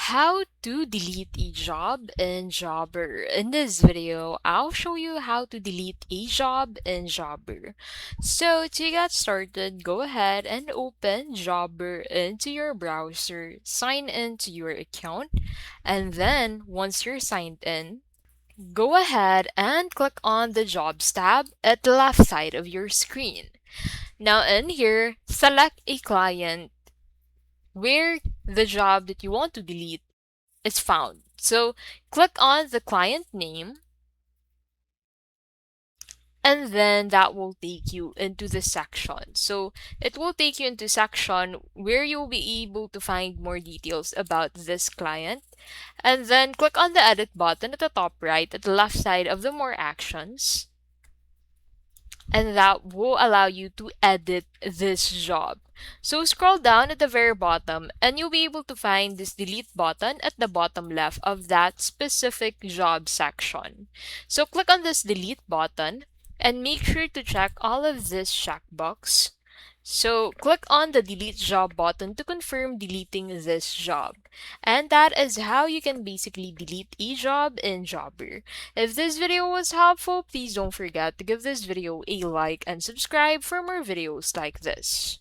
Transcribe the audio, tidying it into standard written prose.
How to delete a job in Jobber. In this video, I'll show you how to delete a job in Jobber. So to get started, go ahead and open Jobber into your browser, sign into your account, and then once you're signed in, go ahead and click on the Jobs tab at the left side of your screen. Now in here, select a client where the job that you want to delete is found. So click on the client name, and then that will take you into the section. So it will take you into section where you'll be able to find more details about this client. And then click on the edit button at the top right at the left side of the more actions. And that will allow you to edit this job. So scroll down at the very bottom and you'll be able to find this delete button at the bottom left of that specific job section. So click on this delete button and make sure to check all of this checkbox. So click on the delete job button to confirm deleting this job. And that is how you can basically delete a job in Jobber. If this video was helpful, please don't forget to give this video a like and subscribe for more videos like this.